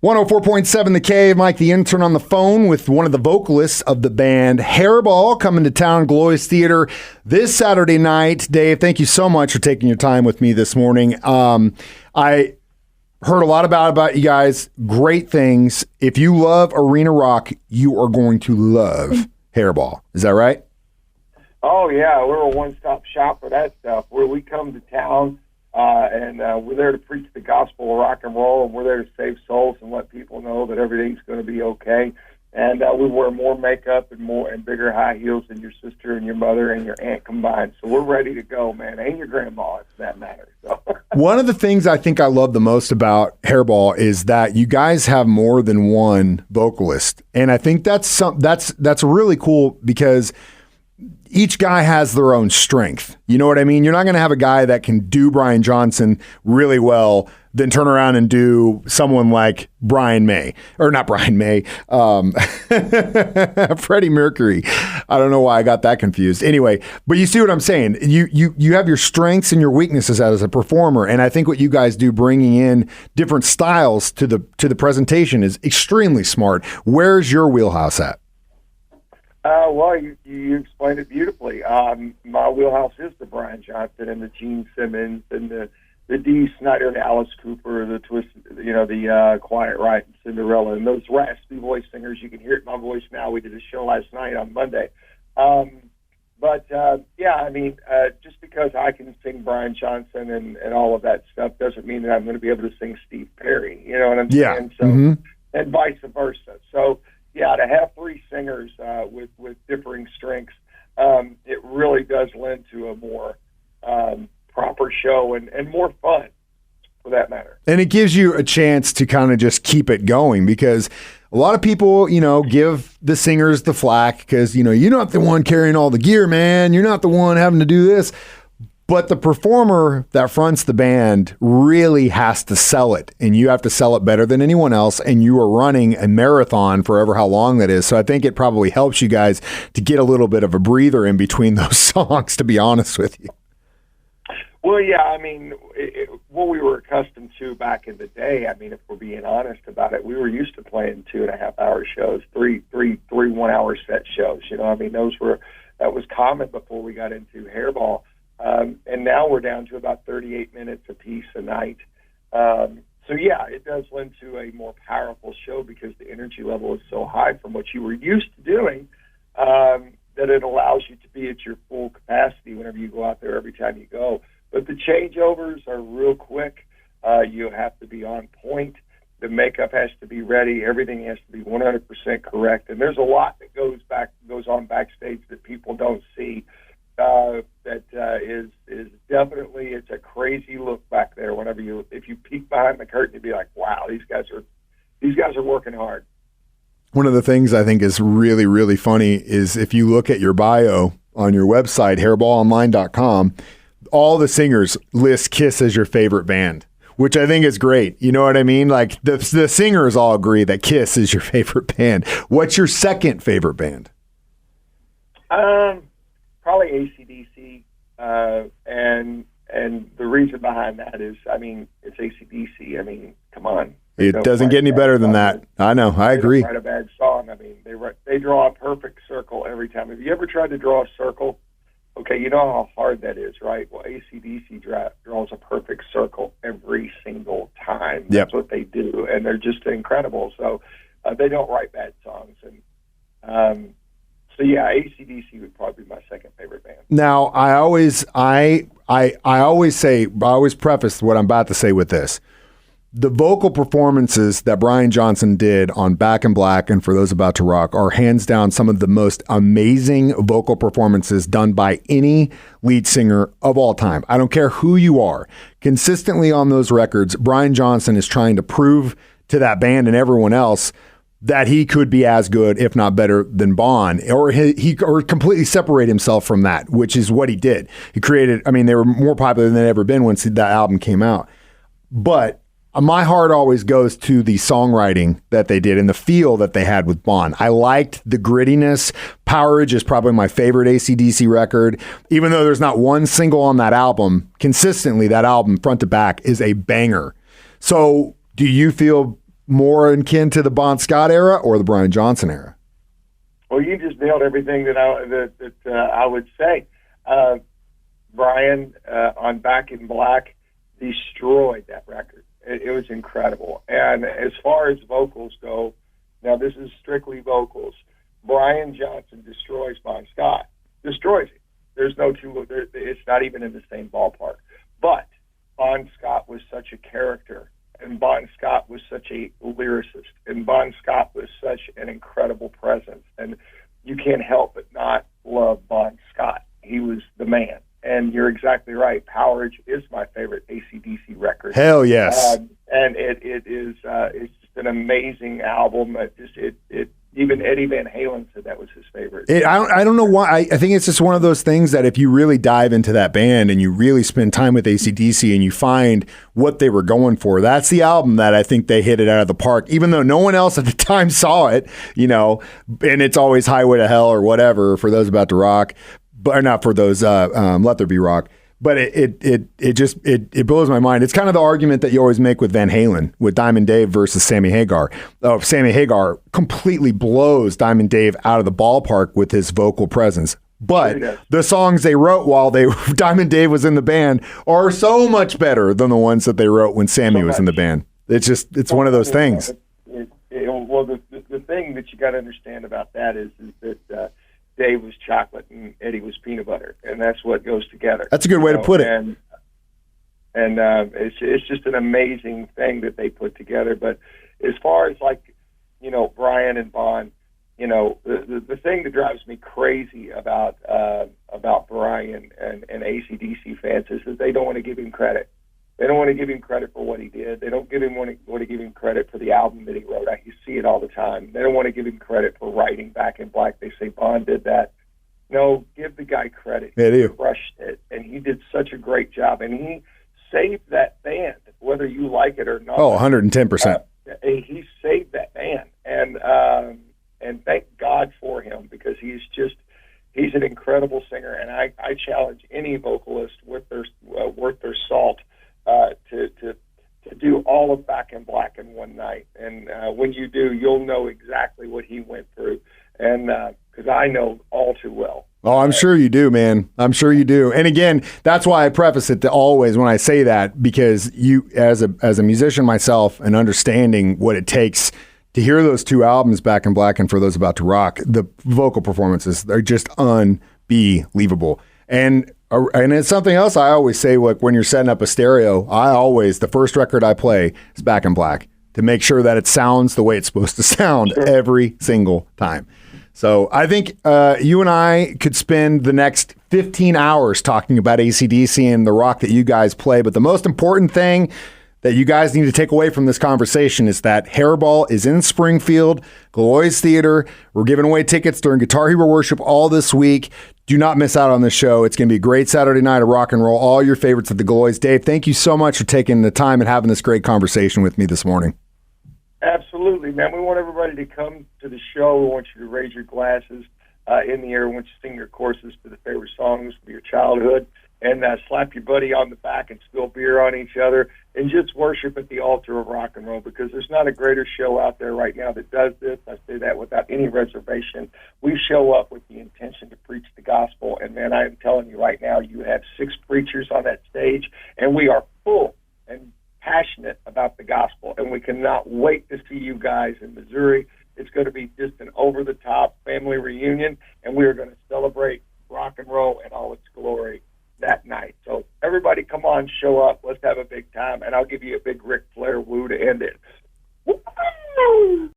104.7 The Cave, Mike the Intern on the phone with one of the vocalists of the band Hairball, coming to town, Gillioz Theater this Saturday night. Dave, thank you so much for taking your time with me this morning. I heard a lot about you guys, great things. If you love arena rock, you are going to love Hairball. Is that right? Oh, yeah, we're a one-stop shop for that stuff, where we come to town and we're there to preach the gospel of rock and roll, and we're there to save souls and let people know that everything's going to be okay. And we wear more makeup and bigger high heels than your sister and your mother and your aunt combined. So we're ready to go, man, and your grandma, if that matters. So. One of the things I think I love the most about Hairball is that you guys have more than one vocalist, and I think that's really cool because each guy has their own strength. You know what I mean? You're not going to have a guy that can do Brian Johnson really well, then turn around and do someone like Brian May. Or not Brian May, Freddie Mercury. I don't know why I got that confused. Anyway, but you see what I'm saying? You have your strengths and your weaknesses as a performer, and I think what you guys do, bringing in different styles to the presentation, is extremely smart. Where's your wheelhouse at? Well, you explained it beautifully. My wheelhouse is the Brian Johnson and the Gene Simmons and the Dee Snider and Alice Cooper, the Quiet Riot and Cinderella, and those raspy voice singers. You can hear it in my voice now. We did a show last night on Monday. Just because I can sing Brian Johnson and all of that stuff doesn't mean that I'm going to be able to sing Steve Perry. You know what I'm saying? So, and vice versa. So, yeah, to have three singers with differing strengths, it really does lend to a more proper show and more fun, for that matter. And it gives you a chance to kind of just keep it going, because a lot of people, give the singers the flack because, you're not the one carrying all the gear, man. You're not the one having to do this. But the performer that fronts the band really has to sell it, and you have to sell it better than anyone else, and you are running a marathon forever how long that is. So I think it probably helps you guys to get a little bit of a breather in between those songs, to be honest with you. Well, yeah, what we were accustomed to back in the day, if we're being honest about it, we were used to playing 2.5-hour shows, three 1-hour set shows. That was common before we got into Hairball. And now we're down to about 38 minutes a piece a night. It does lend to a more powerful show because the energy level is so high from what you were used to doing that it allows you to be at your full capacity whenever you go out there, every time you go. But the changeovers are real quick. You have to be on point. The makeup has to be ready. Everything has to be 100% correct. And there's a lot that goes on backstage that people don't see. Is definitely, it's a crazy look back there. If you peek behind the curtain, you'd be like, wow, these guys are working hard. One of the things I think is really, really funny is if you look at your bio on your website, hairballonline.com, all the singers list Kiss as your favorite band, which I think is great. You know what I mean? Like the singers all agree that Kiss is your favorite band. What's your second favorite band? Probably AC/DC, and the reason behind that is, it's AC/DC. Come on. It doesn't get any better than that. I know. I agree. They don't write a bad song. They draw a perfect circle every time. Have you ever tried to draw a circle? Okay, you know how hard that is, right? Well, AC/DC draws a perfect circle every single time. That's what they do, and they're just incredible. So they don't write bad songs, and AC/DC would probably be my second favorite band. Now, I always preface what I'm about to say with this. The vocal performances that Brian Johnson did on Back in Black and For Those About to Rock are hands down some of the most amazing vocal performances done by any lead singer of all time. I don't care who you are. Consistently on those records, Brian Johnson is trying to prove to that band and everyone else that he could be as good, if not better, than Bon, or he completely separate himself from that, which is what he did. He created, they were more popular than they'd ever been once that album came out. But my heart always goes to the songwriting that they did and the feel that they had with Bon. I liked the grittiness. Powerage is probably my favorite AC/DC record. Even though there's not one single on that album, consistently that album, front to back, is a banger. So do you feel more akin to the Bon Scott era or the Brian Johnson era? Well, you just nailed everything that I would say. Brian on Back in Black destroyed that record. It was incredible. And as far as vocals go, now this is strictly vocals. Brian Johnson destroys Bon Scott. Destroys it. There's no two. It's not even in the same ballpark. But Bon Scott was such a character, and Bon Scott was such a lyricist, and Bon Scott was such an incredible presence. And you can't help but not love Bon Scott. He was the man. And you're exactly right. Powerage is my favorite AC/DC record. Hell yes. And it is it's just an amazing album. Even Eddie Van Halen said that was his favorite. I don't know why. I think it's just one of those things that if you really dive into that band and you really spend time with AC/DC and you find what they were going for, that's the album that I think they hit it out of the park, even though no one else at the time saw it, and it's always Highway to Hell or whatever for those about to rock, but not for those Let There Be Rock. But it blows my mind. It's kind of the argument that you always make with Van Halen, with Diamond Dave versus Sammy Hagar. Sammy Hagar completely blows Diamond Dave out of the ballpark with his vocal presence. But the songs they wrote while Diamond Dave was in the band are so much better than the ones that they wrote when Sammy was in the band. It's one of those things. Well, the thing that you got to understand about that is that Dave was chocolate and Eddie was peanut butter, and that's what goes together. That's a good way to put it. And it's just an amazing thing that they put together. But as far as Brian and Bon, the thing that drives me crazy about Brian and AC/DC fans is that they don't want to give him credit. They don't want to give him credit for what he did. They don't want to give him credit for the album that he wrote. You see it all the time. They don't want to give him credit for writing Back in Black. They say Bon did that. No, give the guy credit. Yeah, he crushed it, and he did such a great job. And he saved that band, whether you like it or not. Oh, 110%. He saved that band, and thank God for him, because he's an incredible singer. And I challenge any vocalist worth their salt to do all of Back in Black in one night. And when you do, you'll know exactly what he went through. And because I know all too well. Oh, I'm sure you do, man. I'm sure you do. And again, that's why I preface it to always when I say that, because you, as a musician myself, and understanding what it takes to hear those two albums, Back in Black and For Those About to Rock, the vocal performances, they're just unbelievable. And it's something else I always say, like when you're setting up a stereo, the first record I play is Back in Black to make sure that it sounds the way it's supposed to sound every single time. So I think you and I could spend the next 15 hours talking about AC/DC and the rock that you guys play. But the most important thing that you guys need to take away from this conversation is that Hairball is in Springfield, Gillioz Theater. We're giving away tickets during Guitar Hero Worship all this week. Do not miss out on this show. It's going to be a great Saturday night of rock and roll. All your favorites at the Gillioz. Dave, thank you so much for taking the time and having this great conversation with me this morning. Absolutely, man. We want everybody to come to the show. We want you to raise your glasses in the air. We want you to sing your choruses to the favorite songs of your childhood, and slap your buddy on the back and spill beer on each other, and just worship at the altar of rock and roll, because there's not a greater show out there right now that does this. I say that without any reservation. We show up with the intention to preach the gospel, and man, I am telling you right now, you have 6 preachers on that stage, and we are full and passionate about the gospel, and we cannot wait to see you guys in Missouri. It's going to be just an over-the-top family reunion, and we are going to celebrate rock and roll in all its glory that night. So everybody come on, show up. Let's have a big time, and I'll give you a big Ric Flair